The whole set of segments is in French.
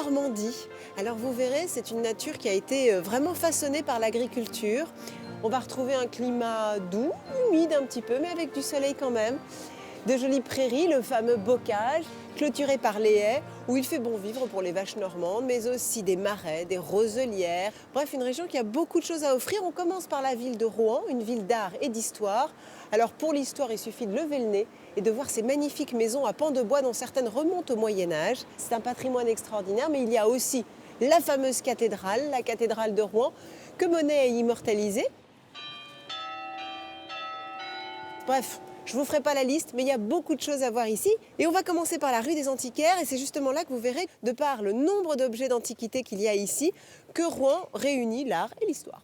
Normandie. Alors vous verrez, c'est une nature qui a été vraiment façonnée par l'agriculture. On va retrouver un climat doux, humide un petit peu, mais avec du soleil quand même. De jolies prairies, le fameux bocage, clôturé par les haies, où il fait bon vivre pour les vaches normandes, mais aussi des marais, des roselières. Bref, une région qui a beaucoup de choses à offrir. On commence par la ville de Rouen, une ville d'art et d'histoire. Alors pour l'histoire, il suffit de lever le nez et de voir ces magnifiques maisons à pans de bois dont certaines remontent au Moyen-Âge. C'est un patrimoine extraordinaire, mais il y a aussi la fameuse cathédrale, la cathédrale de Rouen, que Monet a immortalisée. Bref, je ne vous ferai pas la liste, mais il y a beaucoup de choses à voir ici. Et on va commencer par la rue des Antiquaires, et c'est justement là que vous verrez, de par le nombre d'objets d'antiquité qu'il y a ici, que Rouen réunit l'art et l'histoire.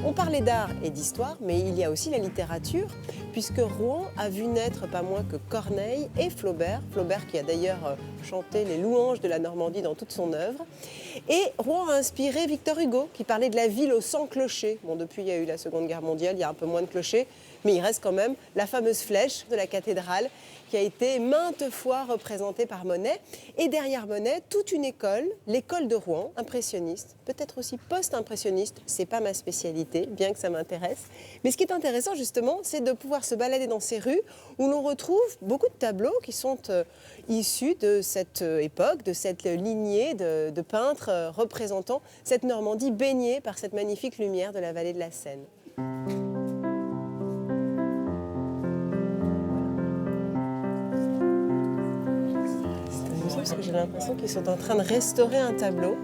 On parlait d'art et d'histoire, mais il y a aussi la littérature, puisque Rouen a vu naître pas moins que Corneille et Flaubert. Flaubert qui a d'ailleurs chanté les louanges de la Normandie dans toute son œuvre. Et Rouen a inspiré Victor Hugo, qui parlait de la ville aux 100 clochers. Bon, depuis, il y a eu la Seconde Guerre mondiale, il y a un peu moins de clochers, mais il reste quand même la fameuse flèche de la cathédrale, qui a été maintes fois représentée par Monet. Et derrière Monet, toute une école, l'école de Rouen, impressionniste, peut-être aussi post-impressionniste, c'est pas ma spécialité, bien que ça m'intéresse. Mais ce qui est intéressant justement, c'est de pouvoir se balader dans ces rues où l'on retrouve beaucoup de tableaux qui sont issus de cette époque, de cette lignée de peintres représentant cette Normandie baignée par cette magnifique lumière de la vallée de la Seine. Parce que j'ai l'impression qu'ils sont en train de restaurer un tableau.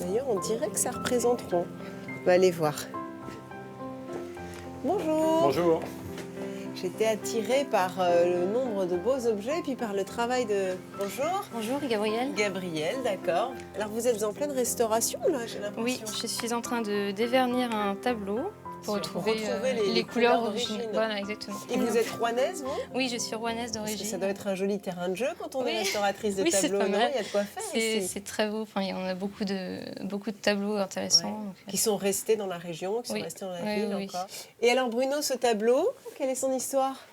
D'ailleurs, on dirait que ça représente Rouen. On va aller voir. Bonjour. Bonjour. J'étais attirée par le nombre de beaux objets, puis par le travail de... Bonjour. Bonjour, Gabrielle. Gabrielle, d'accord. Alors vous êtes en pleine restauration, là, j'ai l'impression. Oui, je suis en train de dévernir un tableau pour retrouver les couleurs d'origine. Voilà, exactement. Et vous êtes rouennaise, vous? Oui, je suis rouennaise Parce que d'origine. ça doit être un joli terrain de jeu quand on est restauratrice de Oui, tableaux. c'est pas mal. Il y a de quoi faire ici. C'est très beau. Enfin, on a beaucoup de tableaux intéressants. Ouais. Donc, qui sont restés dans la région, qui sont restés dans la ville oui. encore. Et alors Bruno, ce tableau, quelle est son histoire?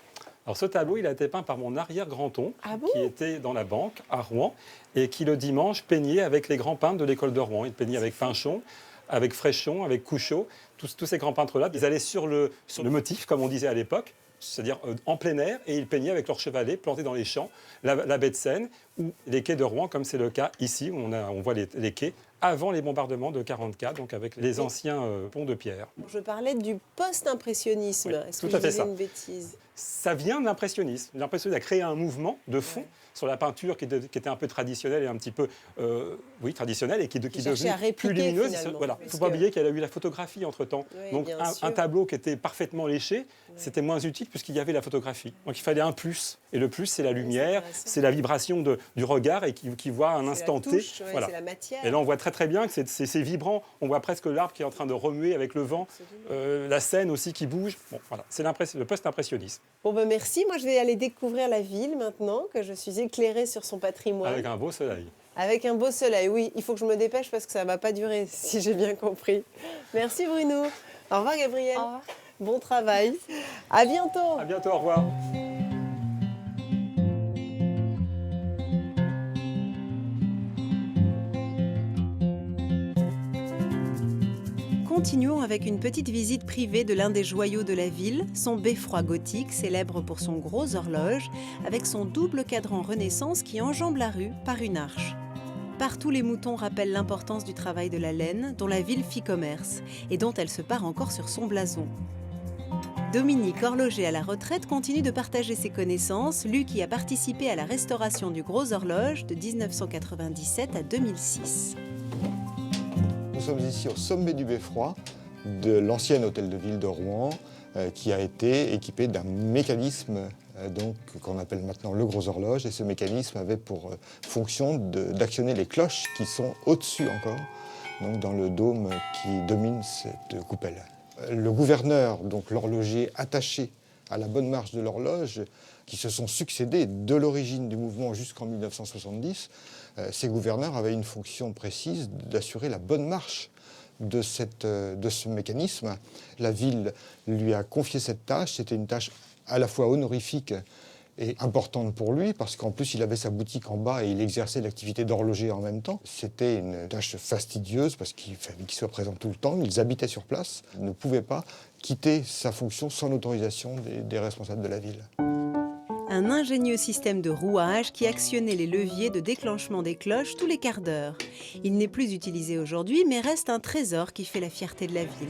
Alors ce tableau, il a été peint par mon arrière-grand-oncle, qui était dans la banque à Rouen, et qui le dimanche peignait avec les grands peintres de l'école de Rouen. Il peignait avec Pinchon, avec Fréchon, avec Couchot, tous ces grands peintres-là. Ils allaient sur le motif, comme on disait à l'époque, c'est-à-dire en plein air, et ils peignaient avec leurs chevalets plantés dans les champs, la baie de Seine, ou les quais de Rouen, comme c'est le cas ici, où on voit les quais, avant les bombardements de 1944, donc avec les anciens ponts de pierre. Je parlais du post-impressionnisme. Oui, Est-ce que tout à je fait disais ça. une bêtise? Ça vient de l'impressionnisme. L'impressionnisme a créé un mouvement de fond sur la peinture qui était un peu traditionnelle et un petit peu traditionnelle et qui est devenue plus lumineuse. Voilà. Il ne faut pas oublier qu'elle a eu la photographie entre-temps. Oui, donc un tableau qui était parfaitement léché, c'était moins utile puisqu'il y avait la photographie. Donc il fallait un plus. Et le plus, c'est la lumière, c'est la vibration du regard et qui voit un instant T. Voilà. C'est la matière. Et là, on voit très bien que c'est vibrant. On voit presque l'arbre qui est en train de remuer avec le vent, la scène aussi qui bouge. Bon, voilà, c'est le post-impressionnisme. Bon, ben merci. Moi, je vais aller découvrir la ville maintenant, que je suis éclairée sur son patrimoine. Avec un beau soleil. Avec un beau soleil, oui. Il faut que je me dépêche parce que ça ne va pas durer, si j'ai bien compris. Merci Bruno. Au revoir Gabrielle. Au revoir. Bon travail. À bientôt. À bientôt, au revoir. Continuons avec une petite visite privée de l'un des joyaux de la ville, son beffroi gothique, célèbre pour son gros horloge, avec son double cadran Renaissance qui enjambe la rue par une arche. Partout, les moutons rappellent l'importance du travail de la laine, dont la ville fit commerce, et dont elle se pare encore sur son blason. Dominique, horloger à la retraite, continue de partager ses connaissances, lui qui a participé à la restauration du gros horloge de 1997 à 2006. Nous sommes ici au sommet du beffroi de l'ancien hôtel de ville de Rouen qui a été équipé d'un mécanisme qu'on appelle maintenant le gros horloge. Et ce mécanisme avait pour fonction d'actionner les cloches qui sont au-dessus encore, donc dans le dôme qui domine cette coupelle. Le gouverneur, donc l'horloger attaché à la bonne marche de l'horloge, qui se sont succédés de l'origine du mouvement jusqu'en 1970, ces gouverneurs avaient une fonction précise d'assurer la bonne marche de ce mécanisme. La ville lui a confié cette tâche. C'était une tâche à la fois honorifique et importante pour lui, parce qu'en plus, il avait sa boutique en bas et il exerçait l'activité d'horloger en même temps. C'était une tâche fastidieuse, parce qu'il fallait qu'il soit présent tout le temps. Ils habitaient sur place. Il ne pouvait pas quitter sa fonction sans l'autorisation des responsables de la ville. Un ingénieux système de rouage qui actionnait les leviers de déclenchement des cloches tous les quarts d'heure. Il n'est plus utilisé aujourd'hui, mais reste un trésor qui fait la fierté de la ville.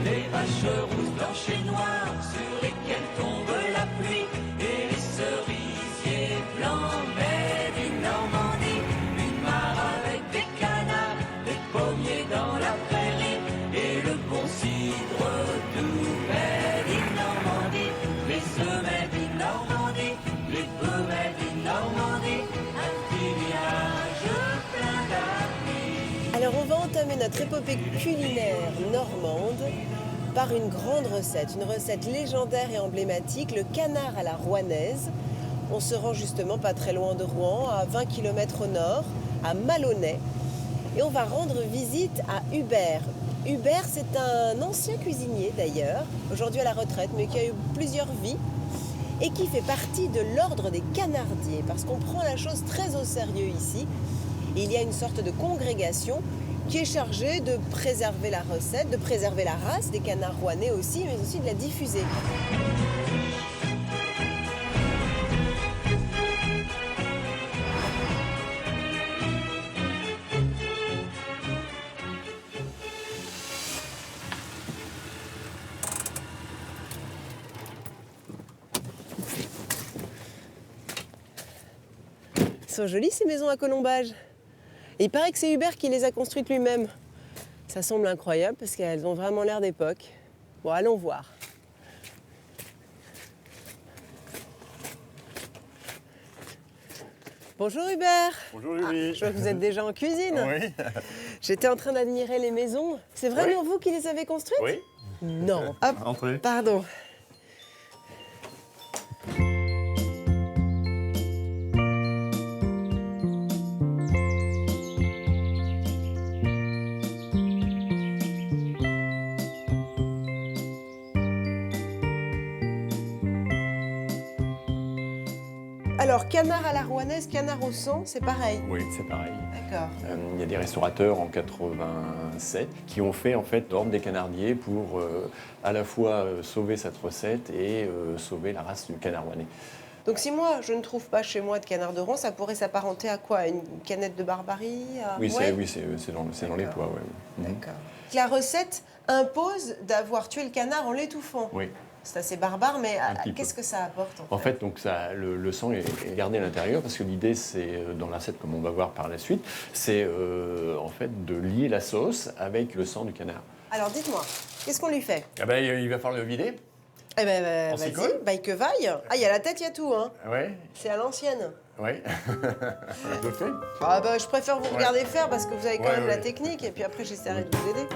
Les vaches rousses, blanches et noires, sur lesquelles tombe la pluie, et les cerisiers blancs, made in Normandie. Une mare avec des canards, des pommiers dans la prairie, et le bon cidre doux, made in Normandie. Les œufs made in Normandie, les bœufs made in Normandie, un petit village plein d'amis. Alors on va entamer notre épopée culinaire normande par une grande recette, une recette légendaire et emblématique, le canard à la rouennaise. On se rend justement pas très loin de Rouen, à 20 km au nord, à Malonnais. Et on va rendre visite à Hubert. Hubert, c'est un ancien cuisinier d'ailleurs, aujourd'hui à la retraite, mais qui a eu plusieurs vies et qui fait partie de l'ordre des canardiers, parce qu'on prend la chose très au sérieux ici. Et il y a une sorte de congrégation qui est chargée de préserver la recette, de préserver la race des canards rouennais aussi, mais aussi de la diffuser. Elles sont jolies ces maisons à colombage. Et il paraît que c'est Hubert qui les a construites lui-même. Ça semble incroyable parce qu'elles ont vraiment l'air d'époque. Bon, allons voir. Bonjour Hubert. Bonjour Julie. Je vois que vous êtes déjà en cuisine. Oui. J'étais en train d'admirer les maisons. C'est vraiment vous qui les avez construites? Oui. Non. Hop, Entrez. pardon. Alors, canard à la rouennaise, canard au sang, c'est pareil. Oui, c'est pareil. D'accord. Il y a des restaurateurs en 87 qui ont fait en fait l'ordre des canardiers pour à la fois sauver cette recette et sauver la race du canard rouennais. Donc si moi, je ne trouve pas chez moi de canard de Rouen, ça pourrait s'apparenter à quoi? Une canette de barbarie? Oui, Ouais. c'est dans les poids. Ouais. D'accord. La recette impose d'avoir tué le canard en l'étouffant. Oui. C'est assez barbare, mais petit qu'est-ce que ça apporte En fait, donc ça, le sang est gardé à l'intérieur parce que l'idée, c'est dans la recette, comme on va voir par la suite, c'est en fait de lier la sauce avec le sang du canard. Alors dites-moi, qu'est-ce qu'on lui fait? Ah ben, il va falloir le vider. Eh ben, On s'y vas-y, colle baille que vaille. Ah, il y a la tête, il y a tout, hein. Ouais. C'est à l'ancienne. Ouais. Je le fais. Ah bah, je préfère vous regarder faire parce que vous avez quand Ouais, même la ouais. technique et puis après j'essaierai de vous aider.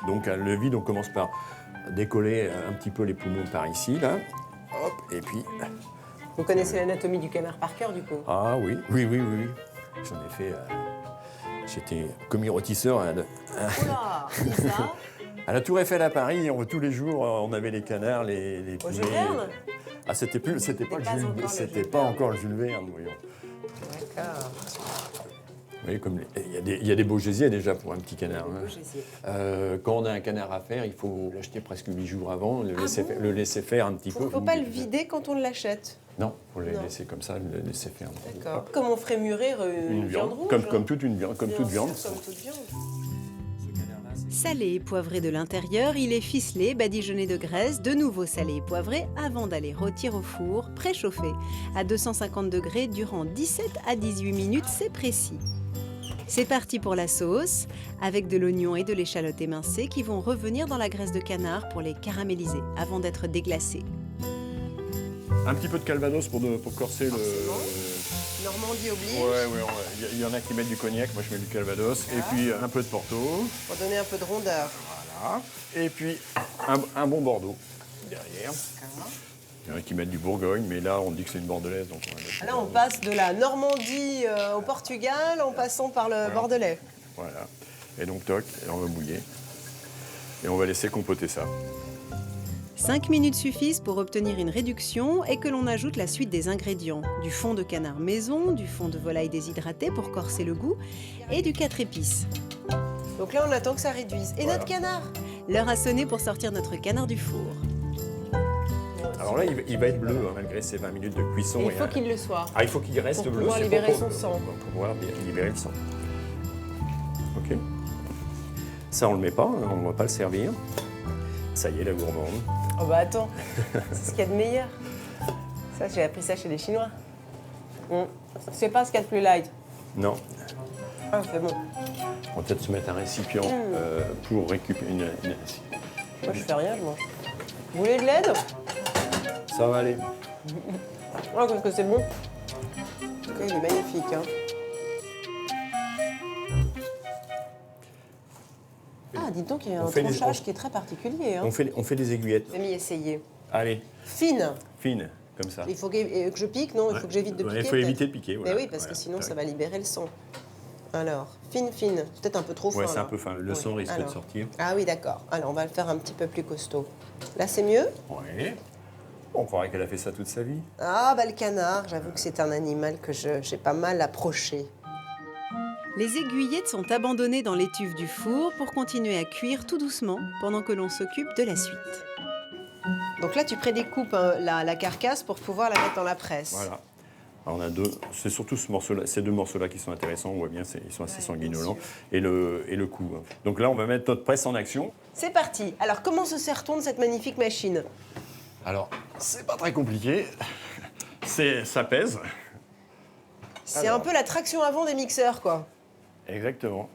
Donc le vide, on commence par décoller un petit peu les poumons par ici, là. Hop, et puis... Vous connaissez l'anatomie du canard par cœur, du coup? Ah oui. J'en ai fait... J'étais commis rôtisseur Oula, ça à la Tour Eiffel à Paris. Tous les jours, on avait les canards, les Au poulets. Jules Verne? Ah, c'était pas encore le Jules Verne, voyons. D'accord. Oui, comme il y a des beaux gésiers déjà pour un petit canard. Beau Hein. gésier. Quand on a un canard à faire, il faut l'acheter presque 8 jours avant, le laisser bon faire un petit peu. Faut pas le vider quand on l'achète. Non, il faut le Non. laisser comme ça, le laisser faire un petit peu. D'accord. Comme on ferait mûrir une viande rouge. Comme toute une viande. Comme Bien toute sûr, viande. Comme toute viande. Salé et poivré de l'intérieur, il est ficelé, badigeonné de graisse, de nouveau salé et poivré avant d'aller rôtir au four, préchauffé à 250 degrés durant 17 à 18 minutes, c'est précis. C'est parti pour la sauce, avec de l'oignon et de l'échalote émincée qui vont revenir dans la graisse de canard pour les caraméliser avant d'être déglacés. Un petit peu de calvados pour corser Normandie oblige. Il y en a qui mettent du cognac, moi je mets du calvados. Et puis un peu de Porto. Pour donner un peu de rondeur. Voilà. Voilà. Et puis, un bon Bordeaux derrière. Il y en a qui mettent du Bourgogne, mais là, on dit que c'est une bordelaise. Donc on va mettre Là, on passe de la Normandie au Portugal en passant par le Bordelais. Voilà. Et donc, toc, et on va mouiller. Et on va laisser compoter ça. 5 minutes suffisent pour obtenir une réduction et que l'on ajoute la suite des ingrédients. Du fond de canard maison, du fond de volaille déshydraté pour corser le goût et du 4 épices. Donc là, on attend que ça réduise. Et Voilà. notre canard? L'heure a sonné pour sortir notre canard du four. Alors là, il va être bleu, hein, malgré ces 20 minutes de cuisson. Il faut qu'il le soit. Ah, il faut qu'il reste Pour bleu. pouvoir c'est libérer pour- son sang. Pour pouvoir libérer le sang. OK. Ça, on le met pas, hein, on ne va pas le servir. Ça y est, la gourmande. Oh bah attends, c'est ce qu'il y a de meilleur. Ça, j'ai appris ça chez les Chinois. C'est pas ce qu'il y a de plus light. Non, Ah, c'est bon. on va peut-être se mettre un récipient pour récupérer une... Moi, je fais rien, je mange. Vous voulez de l'aide? Ça va aller. Ah, parce que c'est bon. En tout cas, il est magnifique. Hein. Ah, dites donc, il y a un On fait des- tranchage qui est très particulier. Hein. On fait des aiguillettes. J'ai mis essayer. Allez, Fine. fine, comme ça. Il faut que je pique, non? Il faut que j'évite de Ouais, piquer. il faut peut-être. éviter de piquer. Voilà. Mais oui, parce que sinon, ça va libérer le sang. Alors, fine. Peut-être un peu trop fin. Ouais, c'est là. un peu fin. Le Oui. sang risque Alors. de sortir. Ah oui, d'accord. Alors, on va le faire un petit peu plus costaud. Là, c'est mieux? Oui. On croirait qu'elle a fait ça toute sa vie. Ah, bah le canard, j'avoue que c'est un animal que j'ai pas mal approché. Les aiguillettes sont abandonnées dans l'étuve du four pour continuer à cuire tout doucement pendant que l'on s'occupe de la suite. Donc là, tu prédécoupes hein, la carcasse pour pouvoir la mettre dans la presse. Voilà. Alors, on a deux. C'est surtout ces deux morceaux-là qui sont intéressants. On voit bien, ils sont assez sanguinolents. Et le cou. Hein. Donc là, on va mettre notre presse en action. C'est parti. Alors, comment se sert-on de cette magnifique machine? Alors, c'est pas très compliqué. Ça pèse. C'est un peu la traction avant des mixeurs, quoi. Exactement.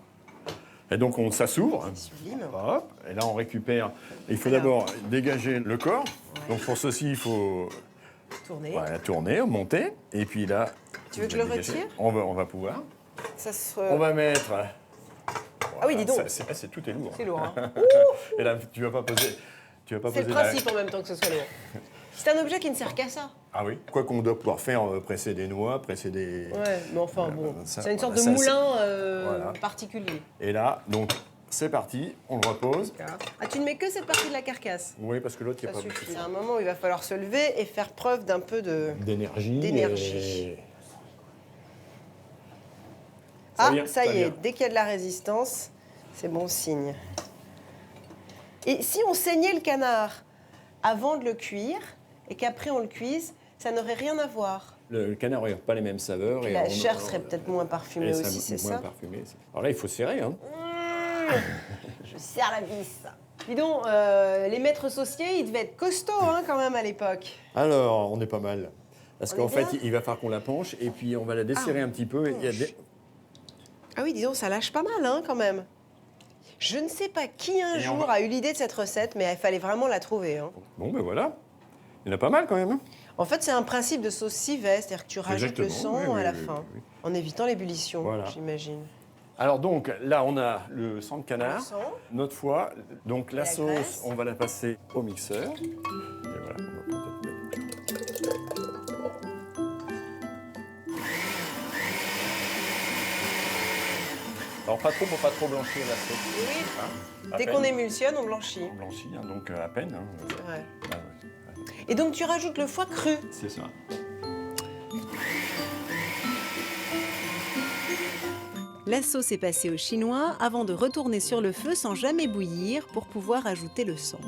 Et donc, ça s'ouvre. Sublime. Hop. Et là, on récupère. Il faut Alors. d'abord dégager le corps. Donc, pour ceci, il faut Tourner. tourner, monter. Et puis là. Tu veux que on je va le dégager. retire On va pouvoir. Ça se... On va mettre. Ah oui, dis donc. Tout est lourd. C'est lourd, hein. Et là, tu vas pas poser. Tu vas pas C'est poser le principe en même temps que ce soit lourd. C'est un objet qui ne sert qu'à ça. Ah oui. Quoi qu'on doit pouvoir faire, presser des noix, presser des. Ouais, mais enfin, bon. ça, C'est une sorte voilà, de ça, moulin Voilà. particulier. Et là, donc, c'est parti. On le repose. Ah, tu ne mets que cette partie de la carcasse? Oui, parce que l'autre, il n'y a Ça pas suffit. C'est un moment où il va falloir se lever et faire preuve d'un peu de... d'énergie. Ah, vient, ça ça y est, vient. dès qu'il y a de la résistance, c'est bon signe. Et si on saignait le canard avant de le cuire et qu'après on le cuise, ça n'aurait rien à voir. Le canard n'aurait pas les mêmes saveurs. Et la chair serait peut-être moins parfumée et aussi, c'est moins ça? parfumé. Alors là, il faut serrer. Hein. Je serre la vis. Dis donc, les maîtres sauciers, ils devaient être costauds hein, quand même à l'époque. Alors, on est pas mal. Parce On qu'en est fait, bien il va falloir qu'on la penche et puis on va la desserrer un petit peu. Et il y a des... Ah oui, disons, ça lâche pas mal hein, quand même. Je ne sais pas qui un Et on jour va- a eu l'idée de cette recette, mais il fallait vraiment la trouver. Hein. Bon, ben voilà. Il y en a pas mal quand même. Hein. En fait, c'est un principe de sauce civet, c'est-à-dire que tu rajoutes le Exactement, sang oui, à la oui, fin, oui. en évitant l'ébullition, Voilà. j'imagine. Alors donc, là, on a le sang de Le canard, sang. notre foie. Donc la la sauce, graisse. on va la passer au mixeur. Et voilà, on va peut-être mettre... Alors pas trop pour pas trop blanchir la sauce. Oui, Hein, à dès peine. qu'on émulsionne, on blanchit. On blanchit, hein, donc à peine. Hein. C'est vrai. Ah ouais, Et donc tu rajoutes le foie cru. c'est ça. La sauce est passée au chinois avant de retourner sur le feu sans jamais bouillir pour pouvoir ajouter le sang.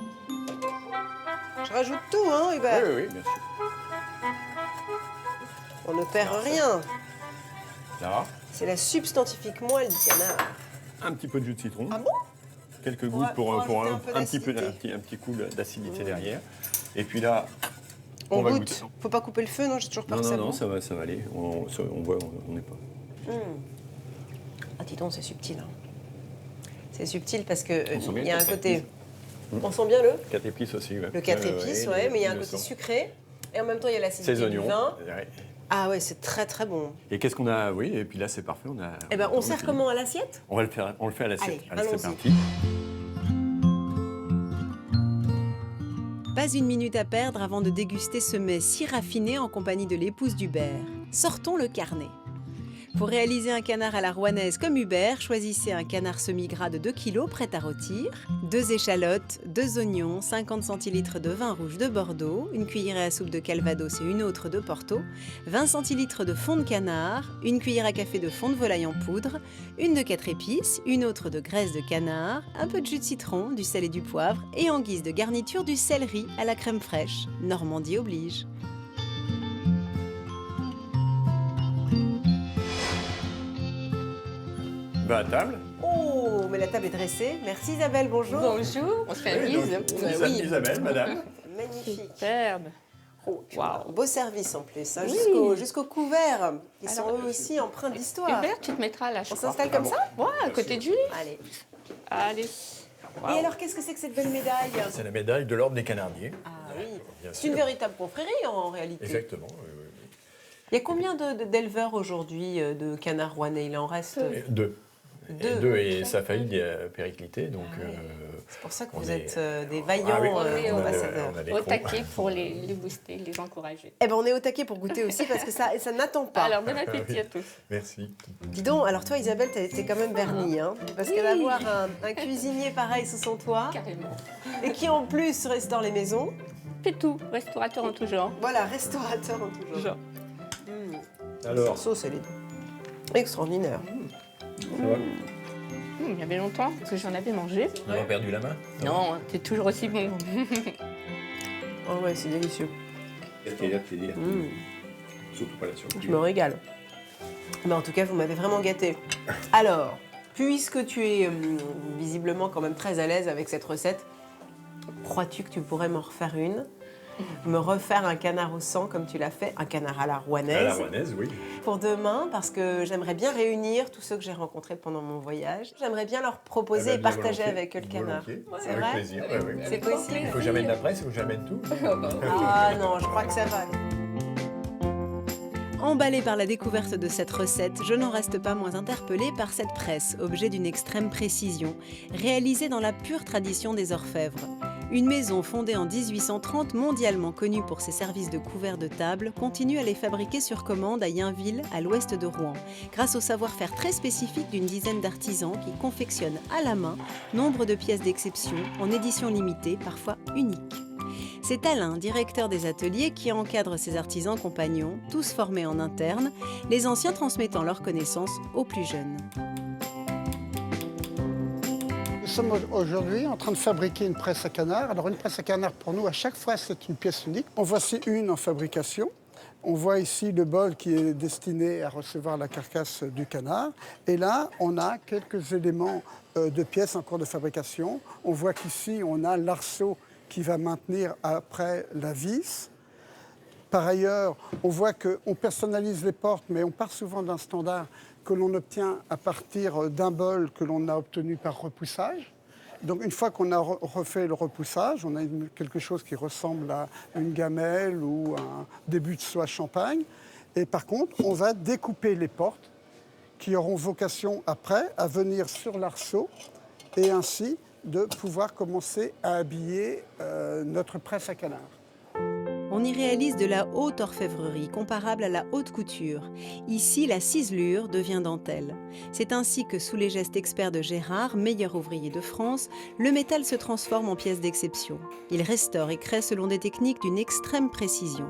Je rajoute tout, hein, Hubert. Oui, bien sûr. On ne perd rien. Là, C'est la substantifique moelle du canard. un petit peu de jus de citron. Ah bon? Quelques On gouttes va pour rajouter un, un peu petit peu, d'acidité. un petit coup d'acidité derrière. Et puis là, On va goûte. goûter. Faut pas couper le feu, non? J'ai toujours peur Non, que ça non, non, boue. ça va aller. On voit, on n'est pas. Ah, dis donc, c'est subtil. hein. C'est subtil parce que On sent bien il y a un le quatre côté. épices. On sent bien le 4 épices aussi, ouais. le 4 épices, ouais, mais il y a un côté sang. sucré. Et en même temps, il y a l'acidité Ces du oignons. vin. Ouais. Ah ouais, c'est très très bon. Et qu'est-ce qu'on a? Oui, et puis là, c'est parfait. Eh ben, on sert comment à l'assiette? On le fait à l'assiette. Allez, c'est allons-y. parti. Pas une minute à perdre avant de déguster ce mets si raffiné en compagnie de l'épouse d'Hubert. Sortons le carnet. Pour réaliser un canard à la rouennaise comme Hubert, choisissez un canard semi-gras de 2 kg prêt à rôtir, 2 échalotes, 2 oignons, 50 centilitres de vin rouge de Bordeaux, une cuillerée à soupe de Calvados et une autre de Porto, 20 centilitres de fond de canard, une cuillère à café de fond de volaille en poudre, une de 4 épices, une autre de graisse de canard, un peu de jus de citron, du sel et du poivre et en guise de garniture du céleri à la crème fraîche. Normandie oblige. À table. Oh, mais la table est dressée. Merci Isabelle, bonjour. Bonjour, on se fait une bise. Oui. Isabelle, madame. Magnifique. Superbe. Oh, Waouh. beau service en plus, hein, Oui. jusqu'au couvert. Ils Alors, sont eux aussi empreints d'histoire. Hubert, tu te mettras là, je On crois. s'installe comme ça? Ouais, à côté de Julie. Allez. Allez. Et alors, qu'est-ce que c'est que cette belle médaille? C'est la médaille de l'ordre des Canardiers. Ah oui, Bien c'est sûr. une véritable confrérie en réalité. Exactement. Oui. Il y a combien d'éleveurs aujourd'hui de canards rouennais? Il en reste Deux. deux. Et ça a failli péricliter. Donc, C'est pour ça que on vous est- êtes des vaillants ah oui, on a- ambassadeurs. on a des Au cons. taquet pour les booster, les encourager. Eh ben, on est au taquet pour goûter aussi parce que ça n'attend pas. Alors, bon appétit à tous. Merci. Dis donc, alors toi Isabelle, t'es quand même vernie, hein, parce que d'avoir un cuisinier pareil sous son toit, Carrément. et qui en plus restaure les maisons, C'est tout, restaurateur en tout genre. voilà, restaurateur en tout genre. Alors, Cette sauce, elle est extraordinaire. ça va Il y avait longtemps que j'en avais mangé. On a perdu la main? Non, c'est toujours aussi bon. Oh ouais, c'est délicieux. Surtout pas la surprise. Je me régale. Mais en tout cas, vous m'avez vraiment gâté. Alors, puisque tu es visiblement quand même très à l'aise avec cette recette, crois-tu que tu pourrais m'en refaire une? Me refaire un canard au sang comme tu l'as fait, un canard à la rouennaise. À la rouennaise, oui. Pour demain, parce que j'aimerais bien réunir tous ceux que j'ai rencontrés pendant mon voyage. J'aimerais bien leur proposer Eh et ben, bien partager volontiers. avec eux le canard. Volontiers. C'est Avec vrai? plaisir. Oui. C'est possible? Il faut que j'amène la presse, il faut que j'amène tout. Ah non, je crois que ça va. Emballée par la découverte de cette recette, je n'en reste pas moins interpellée par cette presse, objet d'une extrême précision, réalisée dans la pure tradition des orfèvres. Une maison fondée en 1830, mondialement connue pour ses services de couverts de table, continue à les fabriquer sur commande à Yainville, à l'ouest de Rouen, grâce au savoir-faire très spécifique d'une dizaine d'artisans qui confectionnent à la main nombre de pièces d'exception en édition limitée, parfois unique. C'est Alain, directeur des ateliers, qui encadre ses artisans compagnons, tous formés en interne, les anciens transmettant leurs connaissances aux plus jeunes. Nous sommes aujourd'hui en train de fabriquer une presse à canard. Alors une presse à canard, pour nous, à chaque fois, c'est une pièce unique. En voici une en fabrication. On voit ici le bol qui est destiné à recevoir la carcasse du canard. Et là, on a quelques éléments de pièces en cours de fabrication. On voit qu'ici, on a l'arceau qui va maintenir après la vis. Par ailleurs, on voit qu'on personnalise les portes, mais on part souvent d'un standard que l'on obtient à partir d'un bol que l'on a obtenu par repoussage. Donc une fois qu'on a refait le repoussage, on a quelque chose qui ressemble à une gamelle ou un début de soie champagne. Et par contre, on va découper les portes qui auront vocation après à venir sur l'arceau et ainsi de pouvoir commencer à habiller notre presse à canard. On y réalise de la haute orfèvrerie, comparable à la haute couture. Ici, la ciselure devient dentelle. C'est ainsi que, sous les gestes experts de Gérard, meilleur ouvrier de France, le métal se transforme en pièce d'exception. Il restaure et crée selon des techniques d'une extrême précision.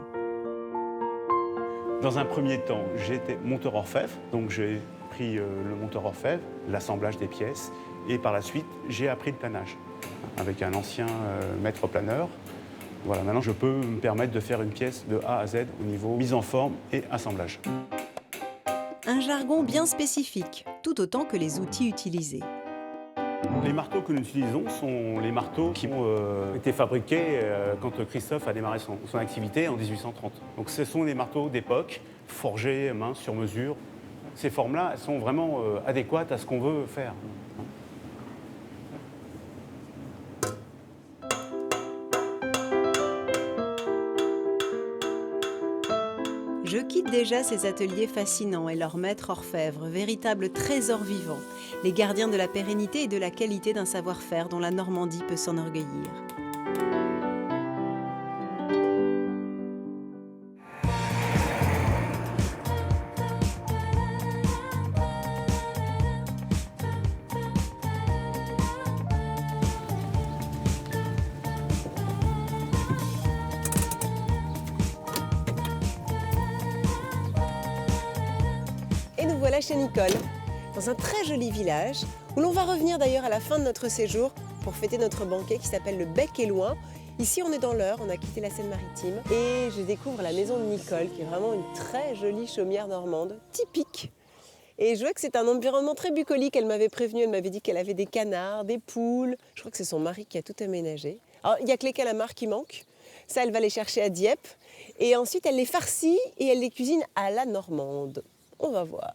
Dans un premier temps, j'étais monteur orfèvre, donc j'ai pris le monteur orfèvre, l'assemblage des pièces, et par la suite, j'ai appris le planage avec un ancien maître planeur. Voilà, maintenant je peux me permettre de faire une pièce de A à Z au niveau mise en forme et assemblage. Un jargon bien spécifique, tout autant que les outils utilisés. Les marteaux que nous utilisons sont les marteaux qui ont été fabriqués quand Christophe a démarré son activité en 1830. Donc ce sont des marteaux d'époque, forgés main sur mesure. Ces formes-là, elles sont vraiment adéquates à ce qu'on veut faire. Je quitte déjà ces ateliers fascinants et leurs maîtres orfèvres, véritables trésors vivants, les gardiens de la pérennité et de la qualité d'un savoir-faire dont la Normandie peut s'enorgueillir. voilà chez Nicole, dans un très joli village, où l'on va revenir d'ailleurs à la fin de notre séjour pour fêter notre banquet qui s'appelle le Bec et Loin. Ici, on est dans l'Eure, on a quitté la Seine-Maritime et je découvre la maison de Nicole, qui est vraiment une très jolie chaumière normande, typique. Et je vois que c'est un environnement très bucolique. Elle m'avait prévenu, elle m'avait dit qu'elle avait des canards, des poules. Je crois que c'est son mari qui a tout aménagé. Alors, il n'y a que les calamars qui manquent. Ça, elle va les chercher à Dieppe. Et ensuite, elle les farcit et elle les cuisine à la normande. On va voir.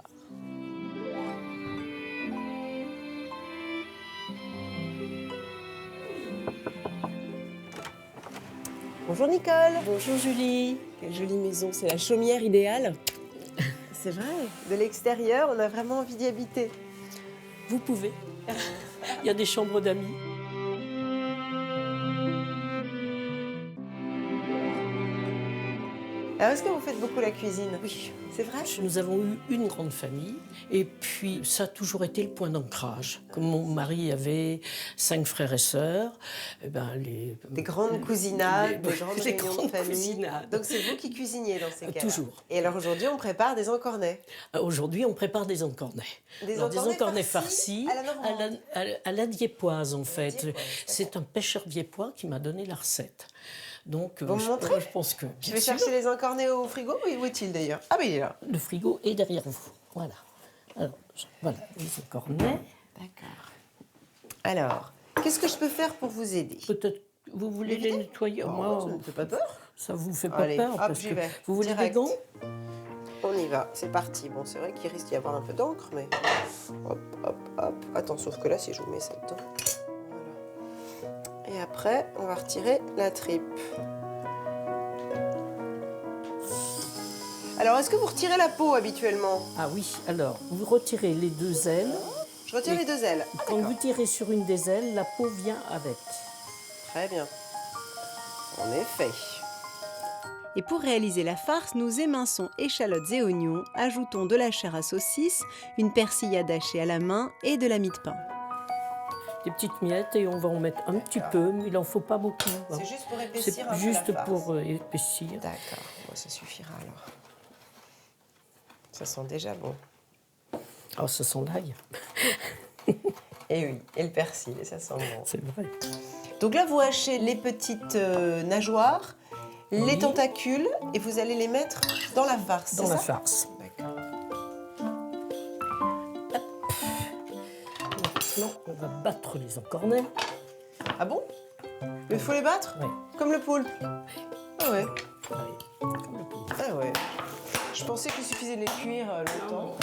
Bonjour Nicole. Bonjour Julie. Quelle jolie maison, c'est la chaumière idéale. C'est vrai, de l'extérieur, on a vraiment envie d'y habiter. Vous pouvez. Il y a des chambres d'amis. Alors, est-ce que vous faites beaucoup la cuisine? Oui. C'est vrai? Nous avons eu une grande famille et puis ça a toujours été le point d'ancrage. Comme mon mari avait 5 frères et sœurs, eh ben des grandes cousinades, des grandes réunions grandes de famille. cousinades. Donc c'est vous qui cuisiniez dans ces cas-là? Toujours. Et alors aujourd'hui, on prépare des encornets. Aujourd'hui, on prépare des encornets. Des encornets farcis à la dieppoise en fait. Dieppoise, c'est un pêcheur dieppois qui m'a donné la recette. Donc, vous me montrez? je pense que... Je vais chercher les encornets au frigo. Où est-il d'ailleurs? Ah oui, il est là. Le frigo est derrière vous. Voilà. Alors, voilà, les encornets. D'accord. Alors, qu'est-ce que je peux faire pour vous aider? Peut-être, vous voulez les nettoyer? Moi, ça ne me fait pas peur. Ça vous fait pas Allez, peur hop, parce j'y que vais. vous voulez Direct. des gants? On y va, c'est parti. Bon, c'est vrai qu'il risque d'y avoir un peu d'encre, mais hop, hop, hop. Attends, sauf que là, si je vous mets ça dedans. Voilà. Et après, on va retirer la tripe. Alors, est-ce que vous retirez la peau habituellement? Ah oui, alors, vous retirez les 2 ailes. Je retire les 2 ailes. Ah, quand vous tirez sur une des ailes, la peau vient avec. Très bien. En effet. Et pour réaliser la farce, nous éminçons échalotes et oignons, ajoutons de la chair à saucisse, une persillade hachée à la main et de la mie de pain. Des petites miettes et on va en mettre un petit peu, mais il n'en faut pas beaucoup. C'est juste pour épaissir un peu juste la farce. pour épaissir. D'accord, bon, ça suffira alors. Ça sent déjà bon. Oh, ça sent l'ail. Et oui, et le persil, et ça sent bon. C'est vrai. Donc là, vous hachez les petites nageoires, les Oui. tentacules, et vous allez les mettre dans la farce, Dans c'est la ça? farce. D'accord. Maintenant, on va battre les encornets. Ah bon? Il faut les battre? Oui. Comme le poulpe? Ah ouais. Oui, comme le poulpe. Ah ouais. Je pensais qu'il suffisait de les cuire longtemps.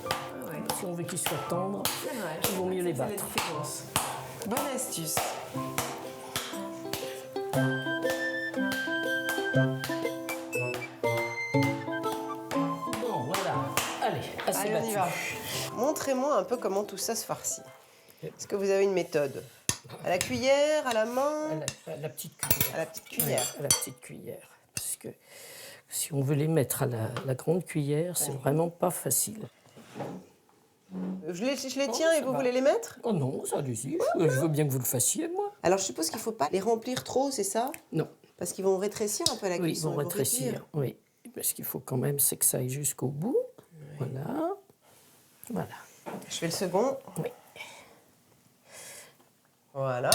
Ah ouais. Si on veut qu'ils soient tendres, C'est vrai. il vaut mieux les C'est la battre. différence. Bonne astuce. Bon, voilà. Allez, assez Allez, on y battu. va. Montrez-moi un peu comment tout ça se farcit. Est-ce que vous avez une méthode? À la cuillère, à la main? À la petite cuillère. À la petite cuillère. Ouais, à la petite cuillère. Parce que si on veut les mettre à la grande cuillère, c'est vraiment pas facile. Je les tiens et ça vous va. voulez les mettre? Oh non, ça, allez-y. Je veux bien que vous le fassiez, moi. Alors je suppose qu'il ne faut pas les remplir trop, c'est ça? Non. Parce qu'ils vont rétrécir un peu à la Oui, ils cuisson. vont rétrécir. Oui. Parce qu'il faut quand même, c'est que ça aille jusqu'au bout. Voilà. Voilà. Je fais le second. Oui. Voilà.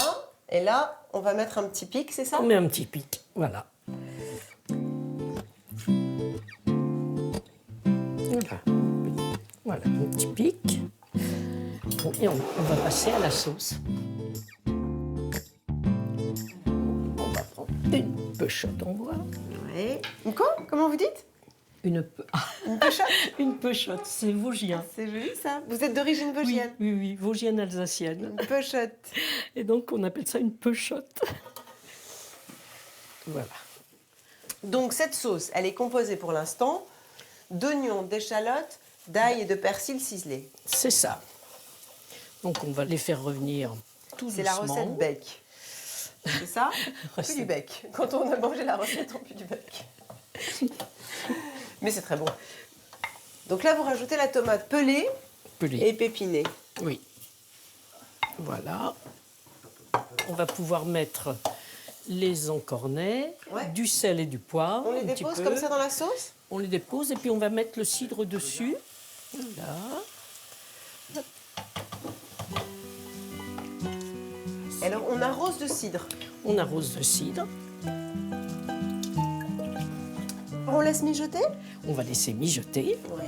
Et là, on va mettre un petit pic, c'est ça? On met un petit pic. Voilà. Voilà. Voilà, un petit pic. Bon, et on va passer à la sauce. On va prendre une peuchotte en bois. Oui. Une quoi? Comment vous dites? Une peuchotte? Une peuchotte, c'est vosgien. C'est joli ça. Vous êtes d'origine vosgienne? Oui, oui, oui, vosgienne alsacienne. Une peuchotte. Et donc on appelle ça une peuchotte. Voilà. Donc cette sauce, elle est composée pour l'instant d'oignons, d'échalotes, d'ail et de persil ciselé. C'est ça. Donc on va les faire revenir tout doucement. C'est la recette bec. C'est ça? Plus du bec. Quand on a mangé la recette, on pue du bec. Mais c'est très bon. Donc là, vous rajoutez la tomate pelée, et pépinée. Oui. Voilà. On va pouvoir mettre les encornets, du sel et du poivre. On les un petit dépose peu. comme ça dans la sauce? On les dépose et puis on va mettre le cidre dessus. Voilà. Alors, on arrose de cidre. On arrose de cidre. On laisse mijoter? On va laisser mijoter. Oui.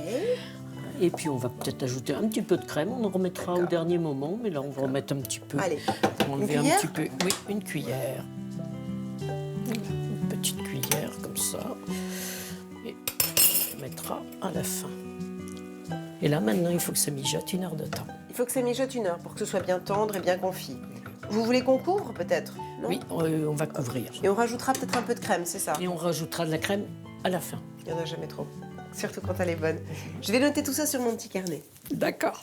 Et puis on va peut-être ajouter un petit peu de crème. On en remettra au dernier moment, mais là on va remettre un petit peu. Allez. Pour enlever Une cuillère? un petit peu. Oui, une cuillère. Voilà, une petite cuillère comme ça. Et on mettra à la fin. Et là maintenant il faut que ça mijote 1 heure de temps. Il faut que ça mijote 1 heure pour que ce soit bien tendre et bien confit. Vous voulez qu'on couvre peut-être? Oui, on va couvrir. Et on rajoutera peut-être un peu de crème, c'est ça? Et on rajoutera de la crème à la fin. Il n'y en a jamais trop. Surtout quand elle est bonne. Je vais noter tout ça sur mon petit carnet. D'accord.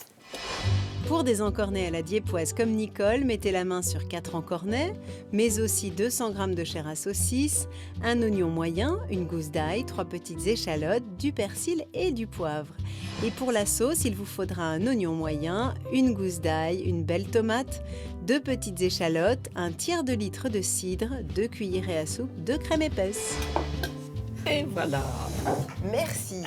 Pour des encornets à la diépoise comme Nicole, mettez la main sur 4 encornets, mais aussi 200 g de chair à saucisse, un oignon moyen, une gousse d'ail, 3 petites échalotes, du persil et du poivre. Et pour la sauce, il vous faudra un oignon moyen, une gousse d'ail, une belle tomate, 2 petites échalotes, un tiers de litre de cidre, 2 cuillerées à soupe de crème épaisse. Et voilà. Merci.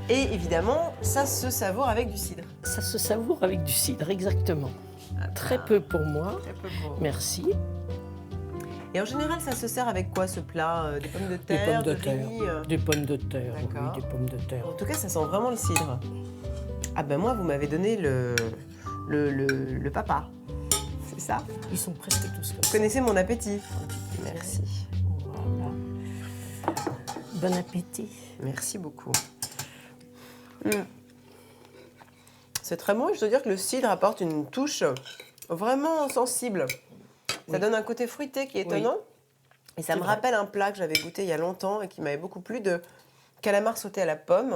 Et évidemment, ça se savoure avec du cidre. Ça se savoure avec du cidre, exactement. Très peu pour moi. Très peu pour vous. Merci. Et en général, ça se sert avec quoi ce plat? Des pommes de Des terre, pommes de terre. riz Des pommes de terre, oui, D'accord. des pommes de terre. En tout cas, ça sent vraiment le cidre. Ah ben moi, vous m'avez donné le papa. C'est ça? Ils sont presque tous comme Vous ça. connaissez mon appétit. Merci. Voilà. Bon appétit. Merci beaucoup. C'est très bon. Je dois dire que le cidre apporte une touche vraiment sensible. Ça donne un côté fruité qui est étonnant. Et ça me rappelle un plat que j'avais goûté il y a longtemps et qui m'avait beaucoup plu, de calamar sauté à la pomme.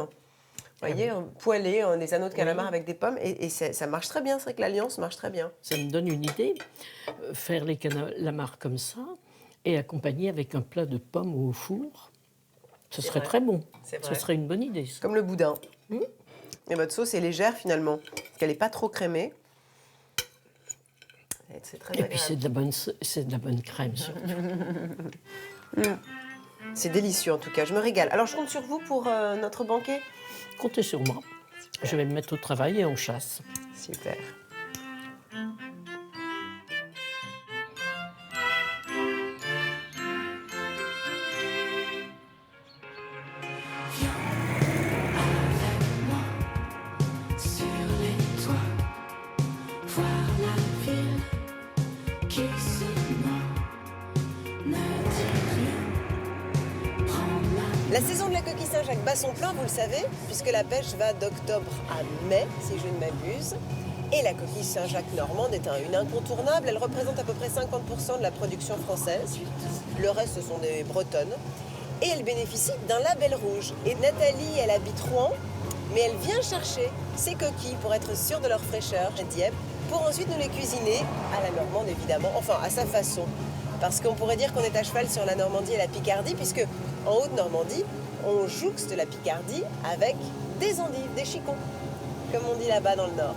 Vous voyez, poêlé, des anneaux de calamar avec des pommes. Et ça marche très bien. C'est vrai que l'alliance marche très bien. Ça me donne une idée. Faire les calamars comme ça et accompagner avec un plat de pommes au four, ce serait vrai. très bon. C'est Ce vrai. serait une bonne idée. Ça. Comme le boudin. Et votre sauce est légère finalement, qu'elle n'est pas trop crémée. C'est très Et puis agréable. c'est de la bonne crème surtout. C'est délicieux en tout cas, je me régale. Alors je compte sur vous pour notre banquet. Comptez sur moi. Je vais me mettre au travail et on chasse. Super. Sur les toits, voir la ville qui se noie. Ne dis rien, prends la La saison de la coquille Saint-Jacques bat son plein, vous le savez, puisque la pêche va d'octobre à mai, si je ne m'abuse. Et la coquille Saint-Jacques normande est une incontournable. Elle représente à peu près 50% de la production française. Le reste, ce sont des bretonnes. Et elle bénéficie d'un label rouge. Et Nathalie, elle habite Rouen, mais elle vient chercher ces coquilles pour être sûre de leur fraîcheur à Dieppe, pour ensuite nous les cuisiner à la normande, évidemment, enfin à sa façon. Parce qu'on pourrait dire qu'on est à cheval sur la Normandie et la Picardie, puisque en Haute-Normandie, on jouxte la Picardie avec des endives, des chicons, comme on dit là-bas dans le Nord.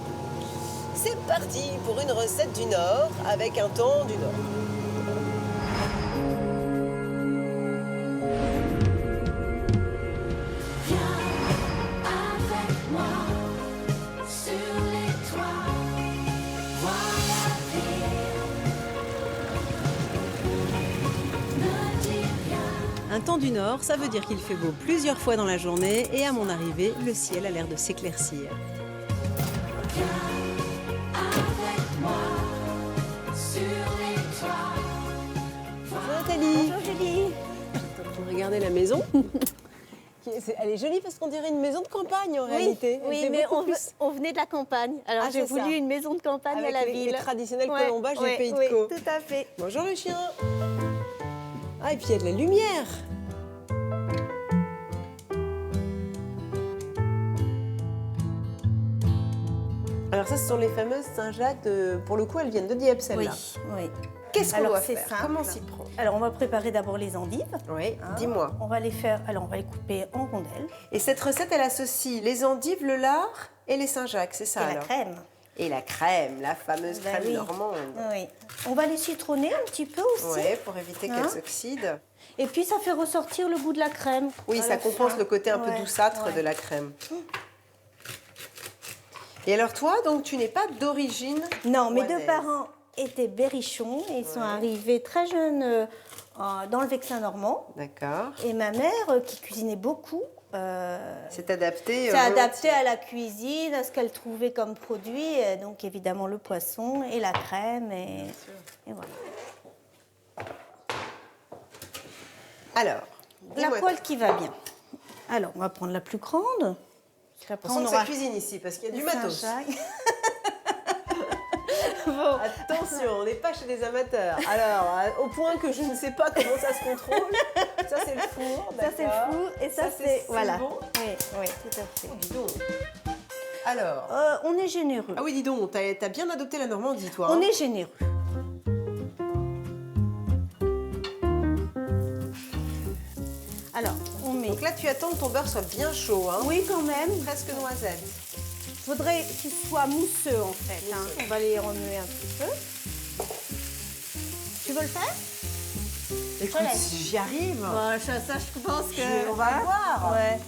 C'est parti pour une recette du Nord, avec un temps du Nord. avec moi. Sur les toits, voir la ville. Ne dis rien. Un temps du Nord, ça veut dire qu'il fait beau plusieurs fois dans la journée et à mon arrivée, le ciel a l'air de s'éclaircir. Avec moi, sur les toits. Bonjour Nathalie. Bonjour Julie. Vous regardez la maison. Elle est jolie parce qu'on dirait une maison de campagne en réalité. Elle Oui, fait mais beaucoup on, plus. on venait de la campagne. Alors Ah, j'ai c'est ça. voulu une maison de campagne Avec à la les ville. traditionnels Ouais, colombages du ouais, pays de oui, Caux. tout à fait. Bonjour le chien. Ah, et puis il y a de la lumière. Alors ça, ce sont les fameuses Saint-Jacques. Pour le coup, elles viennent de Dieppe, Oui, celles-là. oui. Qu'est-ce qu'on Alors, doit c'est faire? simple. Comment s'y prendre? Alors on va préparer d'abord les endives. Oui, hein. dis-moi. On va les faire. Alors on va les couper en rondelles. Et cette recette, elle associe les endives, le lard et les Saint-Jacques, c'est ça Et la alors? crème. Et la crème, la fameuse Ben crème oui. normande. Oui. On va les citronner un petit peu aussi. Oui, pour éviter Hein? qu'elle s'oxyde. Et puis ça fait ressortir le goût de la crème. Oui, à ça la compense fin. le côté un peu Ouais, douceâtre ouais. de la crème. Et alors toi, donc tu n'es pas d'origine Non, mes rouennaise. deux parents étaient berrichons et ils sont arrivés très jeunes dans le Vexin normand. D'accord. Et ma mère, qui cuisinait beaucoup, C'est adapté. s'est adaptée à la cuisine, à ce qu'elle trouvait comme produit. Donc évidemment le poisson et la crème et voilà. Alors, La dis-moi. poêle qui va bien. Alors, on va prendre la plus grande. Après, On sent que ça cuisine ici parce qu'il y a du matos. Saint-Jacques. Attention, on n'est pas chez des amateurs. Alors, au point que je ne sais pas comment ça se contrôle. Ça, c'est le four. Ça, c'est le d'accord. four. Et ça, c'est c'est... Voilà. bon. Oui, tout à fait. Dis donc. Alors. On est généreux. Ah oui, dis donc, t'as bien adopté la Normandie, toi. On hein. est généreux. Alors, on met... Donc là, tu attends que ton beurre soit bien chaud. Hein. Oui, quand même. Presque noisette. Il faudrait qu'il soit mousseux, en fait. Hein. On va les remuer un petit peu. Tu veux le faire? Écoute, si j'y arrive. Bon, ça, je pense que... On va voir. Ouais.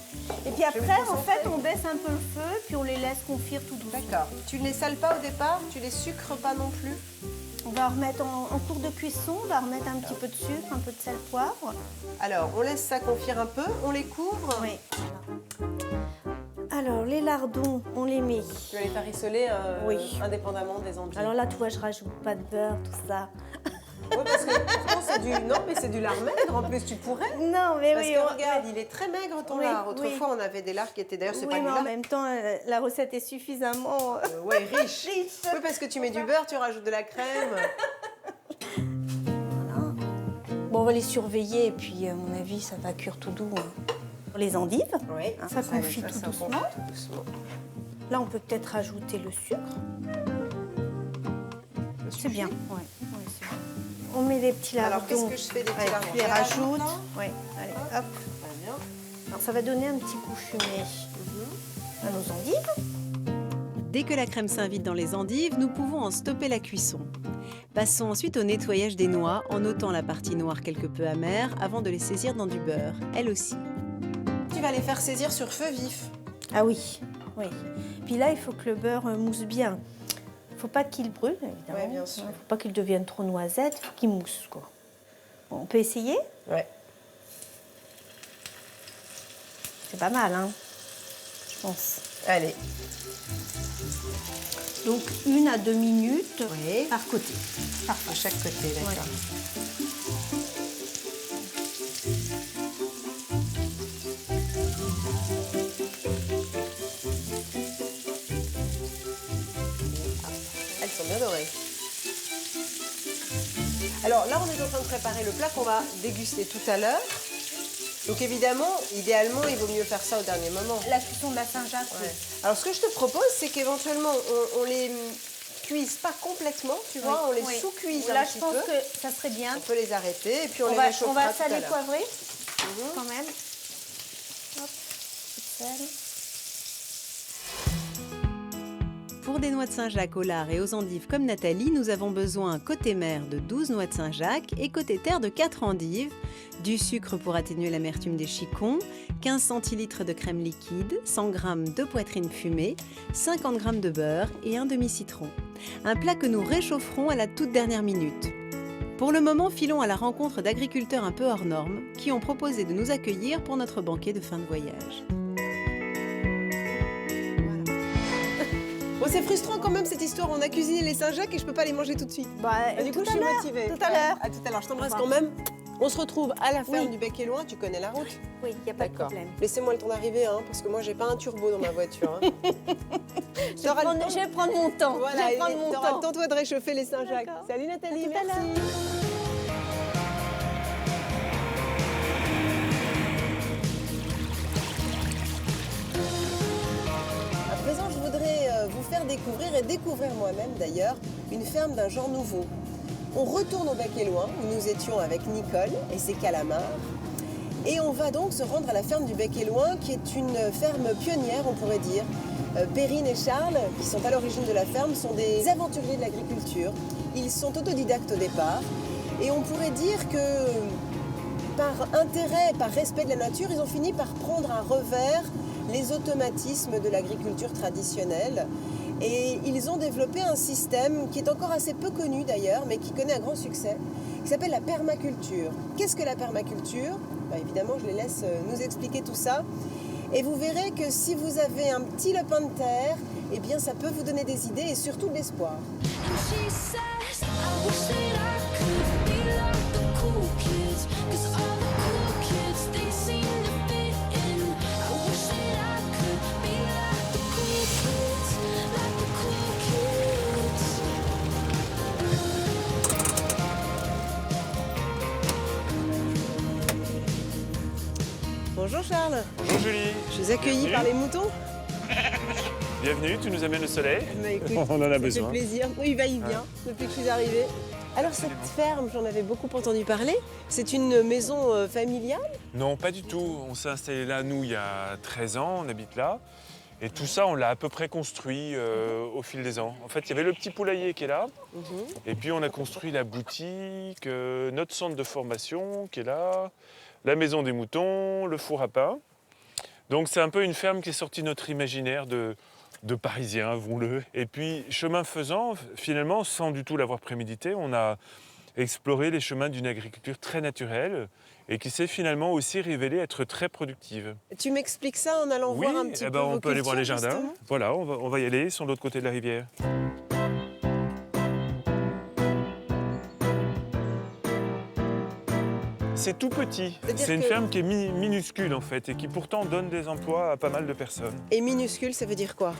Et puis vais après, me en concentrer. fait, on baisse un peu le feu, puis on les laisse confire tout doucement. D'accord. Tu ne les sales pas au départ, tu les sucres pas non plus. On va remettre en cours de cuisson, on va remettre un petit peu de sucre, un peu de sel, poivre. Alors, on laisse ça confire un peu, on les couvre. Oui. Alors, les lardons, on les met. Tu vas les faire rissoler Oui. indépendamment des endives. Alors là, tu vois, je rajoute pas de beurre, tout ça. Oui, parce que pourtant, c'est du... Non, mais c'est du lard maigre, en plus, tu pourrais. Non, mais Parce oui. que regarde, il est très maigre ton Oui, lard. oui. Autrefois, on avait des lards qui étaient... D'ailleurs, c'est Oui, pas du mais en lard. même temps, la recette est suffisamment... Ouais, riche. Oui, parce que tu mets du beurre, tu rajoutes de la crème. Voilà. Bon, on va les surveiller, et puis, à mon avis, ça va cuire tout doux. Hein. Les endives, Oui. ça confit tout doucement. Là, on peut peut-être rajouter le sucre. C'est bien, ouais, c'est bien. On met des petits lardons. Alors, qu'est-ce que je fais des petits Ouais, lardons? tu les Je les rajoute, rajoutes. là Ouais, allez, hop. Très bien. Alors, ça va donner un petit goût fumé à nos endives. Dès que la crème s'invite dans les endives, nous pouvons en stopper la cuisson. Passons ensuite au nettoyage des noix en ôtant la partie noire quelque peu amère avant de les saisir dans du beurre, elle aussi. Tu vas les faire saisir sur feu vif. Ah oui, oui. Puis là, il faut que le beurre mousse bien. Il ne faut pas qu'il brûle, évidemment. Ouais, bien sûr. Il ne faut pas qu'il devienne trop noisette, il faut qu'il mousse, quoi. Bon, on peut essayer? Ouais. C'est pas mal, hein, je pense. Allez. Donc, 1 à 2 minutes Oui. par côté. De chaque côté, d'accord. Elles sont bien dorées. Alors là, on est en train de préparer le plat qu'on va déguster tout à l'heure. Donc évidemment, idéalement, il vaut mieux faire ça au dernier moment. La cuisson de la Saint-Jacques, Ouais. Alors ce que je te propose, c'est qu'éventuellement, on les cuise pas complètement, tu vois, on les sous-cuise Là, un je petit pense peu. que ça serait bien. On peut les arrêter et puis on les va réchauffera tout à saler, l'heure. poivrer, quand même. Hop, petit sel. Pour des noix de Saint-Jacques au lard et aux endives comme Nathalie, nous avons besoin côté mer de 12 noix de Saint-Jacques et côté terre de 4 endives, du sucre pour atténuer l'amertume des chicons, 15 centilitres de crème liquide, 100 g de poitrine fumée, 50 g de beurre et un demi-citron. Un plat que nous réchaufferons à la toute dernière minute. Pour le moment, filons à la rencontre d'agriculteurs un peu hors normes qui ont proposé de nous accueillir pour notre banquet de fin de voyage. Bon, c'est frustrant quand même cette histoire. On a cuisiné les Saint-Jacques et je peux pas les manger tout de suite. Du coup, je suis motivée. Tout à l'heure. À tout à l'heure. Je t'embrasse Au quand revoir. même. On se retrouve à la ferme Oui. du Bec et Loin. Tu connais la route? Oui, il n'y a pas de D'accord. problème. Laissez-moi le temps d'arriver, hein, parce que moi, j'ai pas un turbo dans ma voiture. Hein. Je vais prendre mon temps. Voilà, je vais prendre mon t'auras temps. le temps, toi, de réchauffer les Saint-Jacques. D'accord. Salut Nathalie, À tout à merci. À présent, je voudrais vous faire découvrir, et découvrir moi-même d'ailleurs, une ferme d'un genre nouveau. On retourne au Bec et Loin, où nous étions avec Nicole et ses calamars. Et on va donc se rendre à la ferme du Bec et Loin, qui est une ferme pionnière, on pourrait dire. Perrine et Charles, qui sont à l'origine de la ferme, sont des aventuriers de l'agriculture. Ils sont autodidactes au départ. Et on pourrait dire que par intérêt, par respect de la nature, ils ont fini par prendre un revers les automatismes de l'agriculture traditionnelle. Et ils ont développé un système qui est encore assez peu connu d'ailleurs, mais qui connaît un grand succès, qui s'appelle la permaculture. Qu'est-ce que la permaculture ? Évidemment, je les laisse nous expliquer tout ça. Et vous verrez que si vous avez un petit lopin de terre, eh bien ça peut vous donner des idées et surtout de l'espoir. Bonjour Charles. Bonjour Julie. Je suis accueillie par les moutons. Bienvenue, tu nous amènes le soleil. Écoute, on en a ça besoin. fait plaisir. Oui, il va y bien depuis que je suis arrivée. Alors cette ferme, j'en avais beaucoup entendu parler. C'est une maison familiale ? Non, pas du tout. On s'est installé là, nous, il y a 13 ans, on habite là. Et tout ça, on l'a à peu près construit au fil des ans. En fait, il y avait le petit poulailler qui est là. Et puis, on a construit la boutique, notre centre de formation qui est là, la maison des moutons, le four à pain. Donc, c'est un peu une ferme qui est sortie de notre imaginaire de Parisiens, avouons-le. Et puis, chemin faisant, finalement, sans du tout l'avoir prémédité, on a exploré les chemins d'une agriculture très naturelle et qui s'est finalement aussi révélée être très productive. Tu m'expliques ça en allant voir un petit peu on vos peut aller voir les jardins. justement. Voilà, on va y aller, ils sont de l'autre côté de la rivière. C'est tout petit. C'est une ferme qui est minuscule en fait et qui pourtant donne des emplois à pas mal de personnes. Et minuscule, ça veut dire quoi ?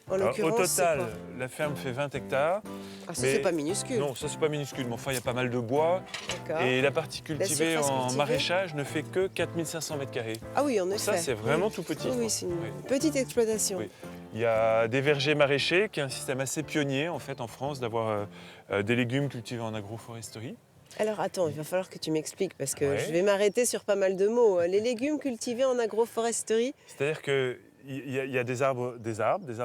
En l'occurrence, au c'est total, quoi ? la ferme fait 20 hectares. Ah, ça, c'est pas minuscule. Non, ça, c'est pas minuscule. Mais enfin, il y a pas mal de bois. D'accord. Et la partie cultivée surface en cultivée maraîchage ne fait que 4500 mètres carrés. Ah oui, en effet. Ça, c'est vraiment tout petit. Oui, c'est une petite exploitation. Oui. Il y a des vergers maraîchers, qui est un système assez pionnier en fait en France, d'avoir des légumes cultivés en agroforesterie. Alors attends, il va falloir que tu m'expliques parce que Ouais. je vais m'arrêter sur pas mal de mots. Les légumes cultivés en agroforesterie. C'est-à-dire qu'il y a des arbres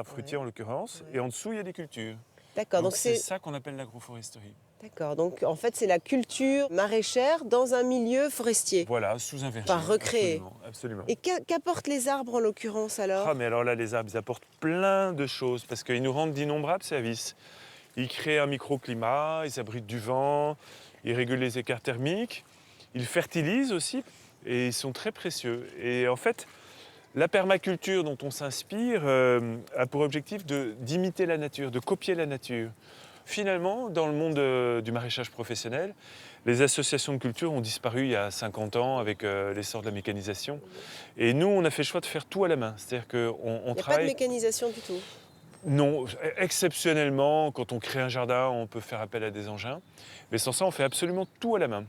fruitiers en l'occurrence, et en dessous, il y a des cultures. D'accord, Donc donc c'est c'est ça qu'on appelle l'agroforesterie. d'accord. Donc en fait, c'est la culture maraîchère dans un milieu forestier. Voilà, sous un verger. Enfin, recréé. Absolument, absolument. Et qu'apportent les arbres en l'occurrence alors ? Ah, mais alors là, les arbres, ils apportent plein de choses parce qu'ils nous rendent d'innombrables services. Ils créent un microclimat, ils abritent du vent, ils régulent les écarts thermiques, ils fertilisent aussi et ils sont très précieux. Et en fait, la permaculture dont on s'inspire a pour objectif d'imiter la nature, de copier la nature. Finalement, dans le monde du maraîchage professionnel, les associations de culture ont disparu il y a 50 ans avec l'essor de la mécanisation. Et nous, on a fait le choix de faire tout à la main. C'est-à-dire qu'on Il n'y a travaille... pas de mécanisation du tout. Non, exceptionnellement, quand on crée un jardin, on peut faire appel à des engins. Mais sans ça, on fait absolument tout à la main.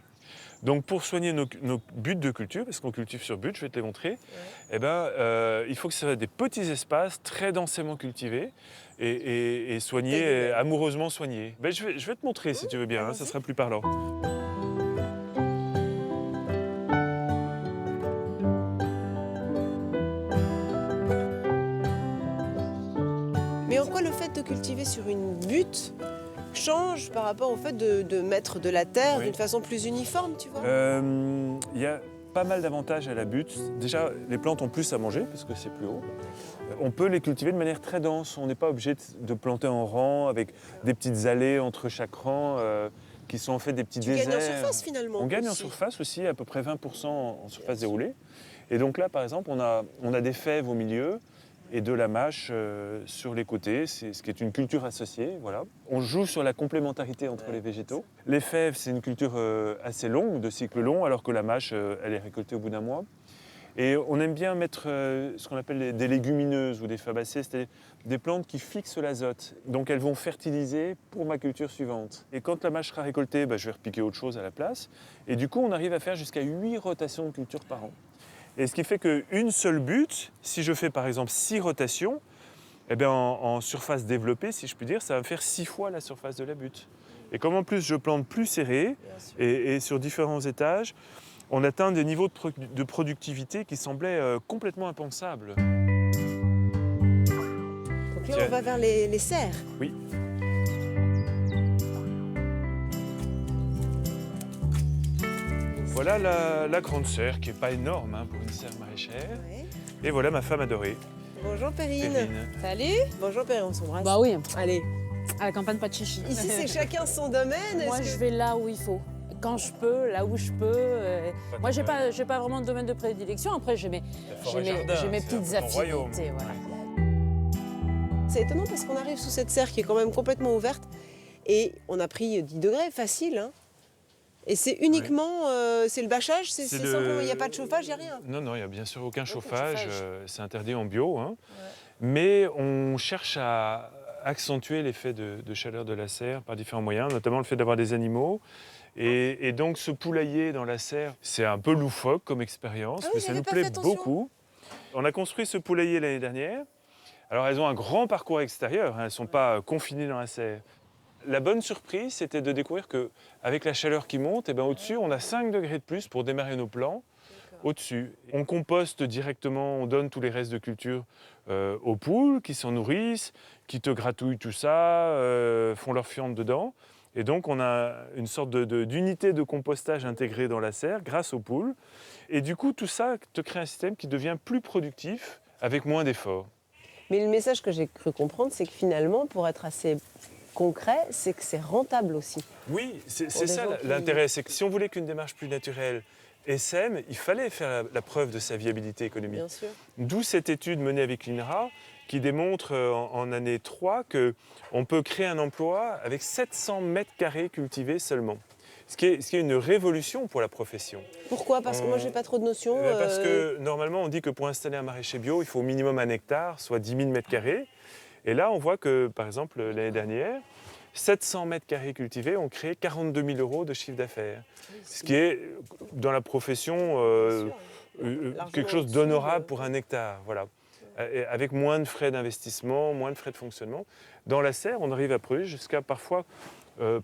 Donc pour soigner nos buts de culture, parce qu'on cultive sur but, je vais te les montrer, eh ben, il faut que ce soit des petits espaces très densément cultivés et soignés, amoureusement soignés. Ben, je vais te montrer si tu veux bien, ça sera plus parlant. Mais en quoi le fait de cultiver sur une butte change par rapport au fait de mettre de la terre d'une façon plus uniforme, tu vois ? Il y a pas mal d'avantages à la butte. Déjà, les plantes ont plus à manger parce que c'est plus haut. On peut les cultiver de manière très dense. On n'est pas obligé de planter en rang avec des petites allées entre chaque rang qui sont en fait des petits déserts. Tu gagnes en surface finalement. On gagne en surface aussi, à peu près 20% en surface déroulée. Et donc là, par exemple, on a des fèves au milieu et de la mâche sur les côtés, ce qui est une culture associée. Voilà. On joue sur la complémentarité entre les végétaux. Les fèves, c'est une culture assez longue, de cycle long, alors que la mâche, elle est récoltée au bout d'un mois. Et on aime bien mettre ce qu'on appelle des légumineuses ou des fabacées, c'est-à-dire des plantes qui fixent l'azote. Donc elles vont fertiliser pour ma culture suivante. Et quand la mâche sera récoltée, je vais repiquer autre chose à la place. Et du coup, on arrive à faire jusqu'à 8 rotations de culture par an. Et ce qui fait qu'une seule butte, si je fais par exemple 6 rotations, eh bien en surface développée, si je puis dire, ça va me faire 6 fois la surface de la butte. Et comme en plus je plante plus serré et sur différents étages, on atteint des niveaux de productivité qui semblaient complètement impensables. Donc là, on va vers les serres. Oui. Voilà la grande serre, qui n'est pas énorme pour une serre maraîchère. Et voilà ma femme adorée. Bonjour Perrine. Salut. Bonjour Perrine, on s'embrasse. Bah oui. Allez. À la campagne, pas de chichi. Ici, c'est chacun son domaine. Moi, je vais là où il faut. Quand je peux, là où je peux. Moi, j'ai pas vraiment de domaine de prédilection. Après, j'ai mes petites affinités. Voilà. C'est étonnant parce qu'on arrive sous cette serre qui est quand même complètement ouverte et on a pris 10 degrés, facile. Hein. Et c'est uniquement, c'est le bâchage, il n'y a pas de chauffage, il n'y a rien. Non, il n'y a bien sûr aucun chauffage. C'est interdit en bio. Hein. Mais on cherche à accentuer l'effet de chaleur de la serre par différents moyens, notamment le fait d'avoir des animaux. Et donc se poulailler dans la serre, c'est un peu loufoque comme expérience, mais ça nous plaît beaucoup. On a construit ce poulailler l'année dernière. Alors elles ont un grand parcours extérieur, hein, elles ne sont pas confinées dans la serre. La bonne surprise, c'était de découvrir qu'avec la chaleur qui monte, au-dessus, on a 5 degrés de plus pour démarrer nos plants. Au-dessus. On composte directement, on donne tous les restes de culture aux poules qui s'en nourrissent, qui te gratouillent tout ça, font leur fiente dedans. Et donc on a une sorte d'unité de compostage intégrée dans la serre grâce aux poules. Et du coup, tout ça te crée un système qui devient plus productif avec moins d'efforts. Mais le message que j'ai cru comprendre, c'est que finalement, pour être assez concret, c'est que c'est rentable aussi. Oui, c'est ça l'intérêt. C'est que si on voulait qu'une démarche plus naturelle et saine, il fallait faire la preuve de sa viabilité économique. Bien sûr. D'où cette étude menée avec l'INRA qui démontre en année 3 qu'on peut créer un emploi avec 700 mètres carrés cultivés seulement. Ce qui est une révolution pour la profession. Pourquoi ? Parce que moi, je n'ai pas trop de notions. Parce que normalement, on dit que pour installer un maraîcher bio, il faut au minimum 1 hectare, soit 10 000 mètres carrés. Et là, on voit que, par exemple, l'année dernière, 700 mètres carrés cultivés ont créé 42 000 euros de chiffre d'affaires. Ce qui est, dans la profession, quelque chose d'honorable pour 1 hectare. Voilà. Avec moins de frais d'investissement, moins de frais de fonctionnement. Dans la serre, on arrive à produire jusqu'à parfois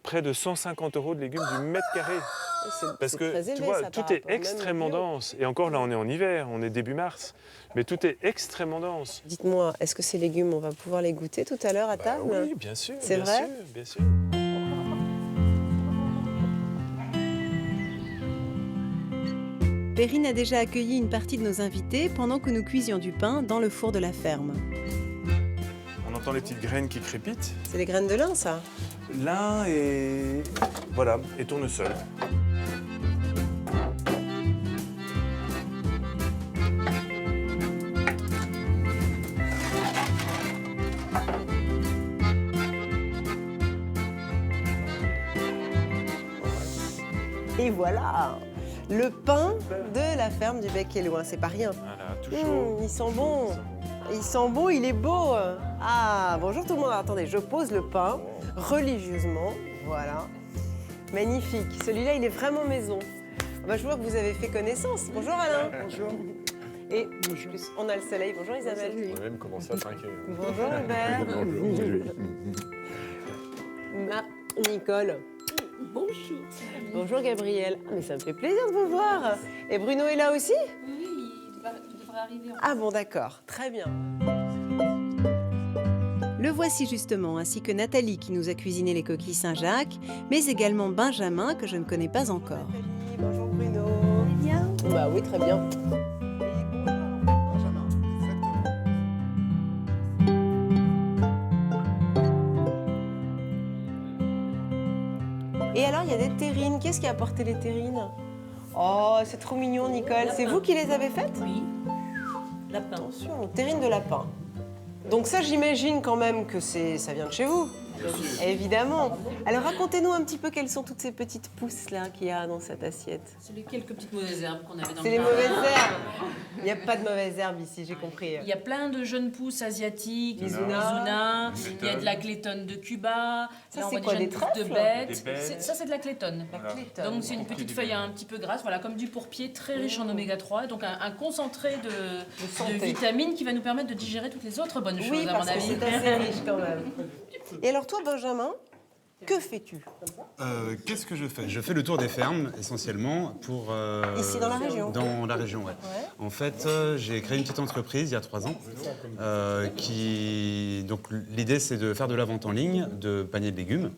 près de 150 euros de légumes du mètre carré. Parce que très élevé, tu vois, ça, tout par est rapport même extrêmement au bio. dense. Et encore là, on est en hiver, on est début mars. Mais tout est extrêmement dense. Dites-moi, est-ce que ces légumes, on va pouvoir les goûter tout à l'heure à table ? Oui, bien sûr. C'est bien vrai sûr, bien sûr. Perrine a déjà accueilli une partie de nos invités pendant que nous cuisions du pain dans le four de la ferme. On entend les petites graines qui crépitent. C'est les graines de lin, ça ? Lin et... voilà, et tournesol. Et voilà, le pain de la ferme du Bec et Loin, c'est pas rien. Voilà, tout chaud. Il sent bon. Il sent bon, il est beau. Ah, bonjour tout le monde. Alors, attendez, je pose le pain religieusement. Voilà. Magnifique. Celui-là, il est vraiment maison. Bah, je vois que vous avez fait connaissance. Bonjour Alain. Bonjour. Et plus, on a le soleil. Bonjour Isabelle. On a même commencé à trinquer. Bonjour Hubert. Nicole. Bonjour. Bonjour Gabriel. Ah, mais ça me fait plaisir de vous voir. Et Bruno est là aussi ? Oui, il devrait arriver. Ah bon, d'accord. Très bien. Le voici justement, ainsi que Nathalie qui nous a cuisiné les coquilles Saint-Jacques, mais également Benjamin que je ne connais pas encore. Bonjour Bruno. Bien ? Bah oui, très bien. Et alors, il y a des terrines. Qu'est-ce qui a apporté les terrines ? Oh, c'est trop mignon, Nicole. C'est vous qui les avez faites ? Oui. Lapin. Attention, terrines de lapin. Donc ça, j'imagine quand même que ça vient de chez vous. Évidemment. Alors racontez-nous un petit peu quelles sont toutes ces petites pousses là qu'il y a dans cette assiette. C'est les quelques petites mauvaises herbes qu'on avait dans C'est le les jardin. mauvaises herbes. Il n'y a pas de mauvaises herbes ici, j'ai compris. Il y a plein de jeunes pousses asiatiques, des Mizuna. il y a de la clétone de Cuba, Ça, là on c'est voit quoi, des des jeunes pousses de trèfles ? bêtes. Des baies. Ça c'est de la clétone. Donc c'est une petite feuille un petit peu grasse, voilà, comme du pourpier, très riche en oméga 3, donc un concentré de vitamines qui va nous permettre de digérer toutes les autres bonnes choses Oui, à mon parce que avis. c'est assez riche quand même. Et alors toi, Benjamin, que fais-tu ? Qu'est-ce que je fais ? Je fais le tour des fermes, essentiellement, pour... Ici, dans la région ? Dans la région, ouais. En fait, j'ai créé une petite entreprise il y a 3 ans, Donc, l'idée, c'est de faire de la vente en ligne de paniers de légumes.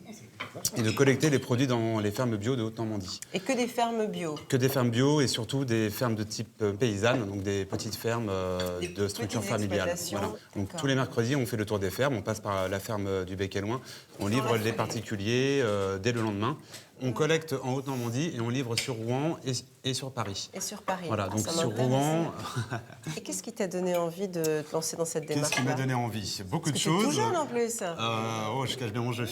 et de collecter les produits dans les fermes bio de Haute-Normandie. Et que des fermes bio? Que des fermes bio et surtout des fermes de type paysanne, donc des petites fermes de structure familiale. Voilà. Donc tous les mercredis, on fait le tour des fermes, on passe par la ferme du Bec-et-Loin, on livre les particuliers dès le lendemain. On collecte en Haute-Normandie et on livre sur Rouen et sur Paris. Et sur Paris. Voilà, donc sur Rouen. Et qu'est-ce qui t'a donné envie de te lancer dans cette démarche? Qu'est-ce qui m'a donné envie? Beaucoup de choses. Tu es tout jeune en plus. Je cache bien mon jeu.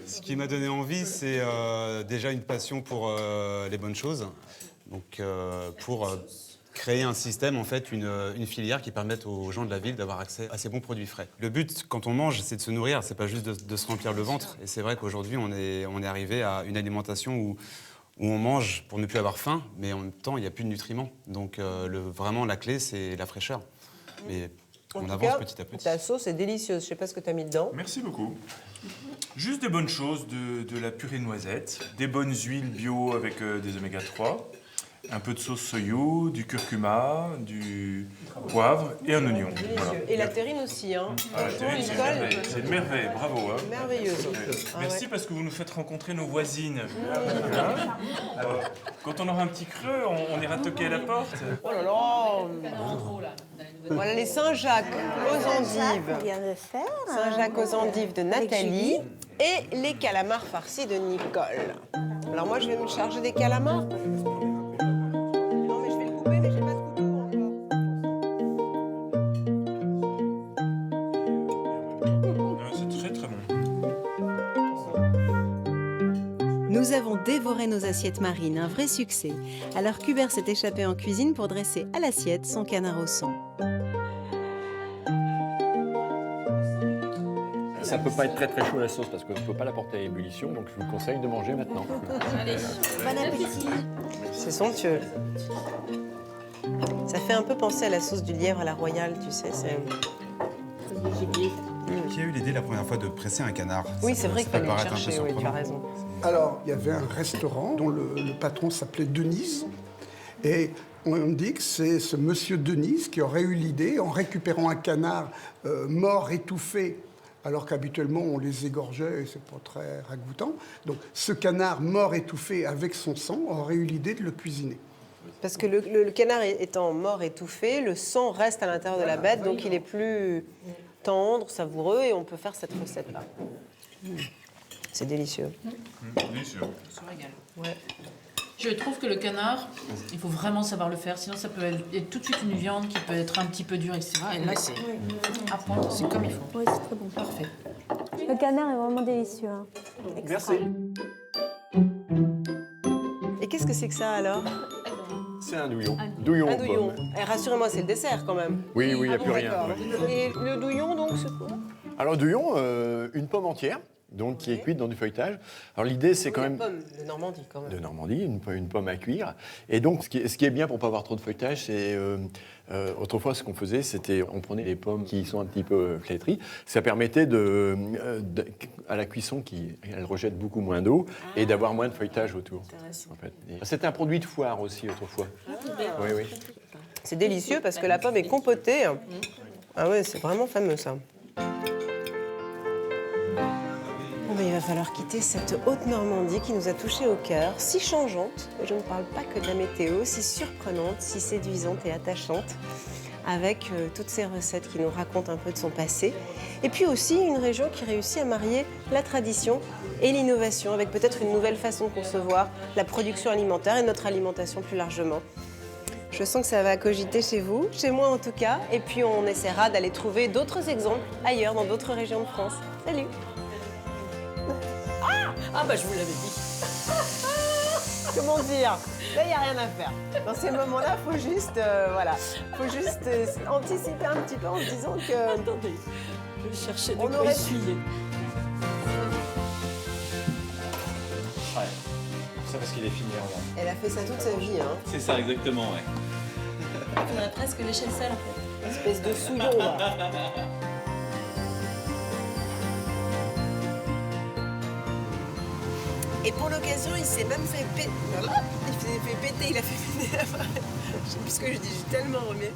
Ce qui m'a donné envie, c'est déjà une passion pour les bonnes choses. Donc pour créer un système, en fait, une filière qui permette aux gens de la ville d'avoir accès à ces bons produits frais. Le but, quand on mange, c'est de se nourrir, c'est pas juste de se remplir le ventre. Et c'est vrai qu'aujourd'hui, on est arrivé à une alimentation où on mange pour ne plus avoir faim, mais en même temps, il n'y a plus de nutriments. Donc vraiment, la clé, c'est la fraîcheur. Mais on avance petit à petit. Ta sauce est délicieuse, je sais pas ce que tu as mis dedans. Merci beaucoup. Juste des bonnes choses, de la purée de noisettes, des bonnes huiles bio avec des oméga 3, un peu de sauce soyou, du curcuma, du poivre et un oignon. Voilà. Et la terrine aussi, hein. Ah, la terrine, c'est une merveille, bravo. Hein. Merveilleuse. Merci parce que vous nous faites rencontrer nos voisines. Hein? Quand on aura un petit creux, on ira toquer à la porte. Oh là là. Voilà les Saint-Jacques aux endives. Saint-Jacques aux endives de Nathalie et les calamars farcis de Nicole. Alors moi, je vais me charger des calamars. Nous avons dévoré nos assiettes marines, un vrai succès. Alors Hubert s'est échappé en cuisine pour dresser à l'assiette son canard au sang. Ça ne peut pas être très très chaud la sauce parce qu'on ne peut pas la porter à ébullition, donc je vous conseille de manger maintenant. Allez, bon appétit. C'est somptueux. Ça fait un peu penser à la sauce du lièvre à la royale, tu sais. Qui a eu l'idée la première fois de presser un canard? Oui, c'est vrai qu'il fallait le chercher, oui, tu as raison. Alors, il y avait un restaurant dont le patron s'appelait Denise. Et on dit que c'est ce monsieur Denise qui aurait eu l'idée, en récupérant un canard mort, étouffé, alors qu'habituellement on les égorgeait et c'est pas très ragoûtant. Donc ce canard mort, étouffé avec son sang, aurait eu l'idée de le cuisiner. Parce que le canard étant mort, étouffé, le sang reste à l'intérieur de la bête, donc il est plus tendre, savoureux, et on peut faire cette recette-là. C'est délicieux. Délicieux. On se régale. Ouais. Je trouve que le canard, il faut vraiment savoir le faire, sinon ça peut être tout de suite une viande qui peut être un petit peu dure, etc. Et là, c'est à point, c'est comme il faut. Oui, c'est très bon. Parfait. Le canard est vraiment délicieux. Hein. Merci. Et qu'est-ce que c'est que ça alors? C'est un douillon. Douillon Un aux douillon. pommes. Et rassurez-moi, c'est le dessert quand même. Oui, il n'y a Ah plus bon, rien. d'accord. Ouais. Et le douillon, donc, c'est quoi? Alors douillon, une pomme entière, donc qui est cuite dans du feuilletage. Alors l'idée, c'est quand même... Pomme de Normandie quand même. De Normandie, une pomme à cuire. Et donc, ce qui est bien pour ne pas avoir trop de feuilletage, c'est... autrefois, ce qu'on faisait, c'était on prenait les pommes qui sont un petit peu flétries. Ça permettait à la cuisson, elle rejette beaucoup moins d'eau et d'avoir moins de feuilletage autour. En fait. C'était un produit de foire aussi autrefois. Oui, oui. C'est délicieux parce que la pomme est compotée. Ah ouais, c'est vraiment fameux ça. Bon, ben, il va falloir quitter cette Haute-Normandie qui nous a touchés au cœur, si changeante, et je ne parle pas que de la météo, si surprenante, si séduisante et attachante, avec toutes ces recettes qui nous racontent un peu de son passé. Et puis aussi une région qui réussit à marier la tradition et l'innovation, avec peut-être une nouvelle façon de concevoir la production alimentaire et notre alimentation plus largement. Je sens que ça va cogiter chez vous, chez moi en tout cas, et puis on essaiera d'aller trouver d'autres exemples ailleurs, dans d'autres régions de France. Salut! Ah bah je vous l'avais dit. Comment dire? Là, il n'y a rien à faire. Dans ces moments-là, il faut juste, anticiper un petit peu en se disant que... Attendez, je vais chercher de on quoi aurait essuyer. Ouais. Ça parce qu'il est fini, regarde. Elle a fait ça toute sa vie, hein. C'est ça, exactement, ouais. Il faudrait presque lécher le sel en fait. Espèce de souillon, là. Et pour l'occasion, il s'est même fait péter. Il s'est fait péter, il a fait péter la Je sais plus ce que je dis, j'ai tellement remis.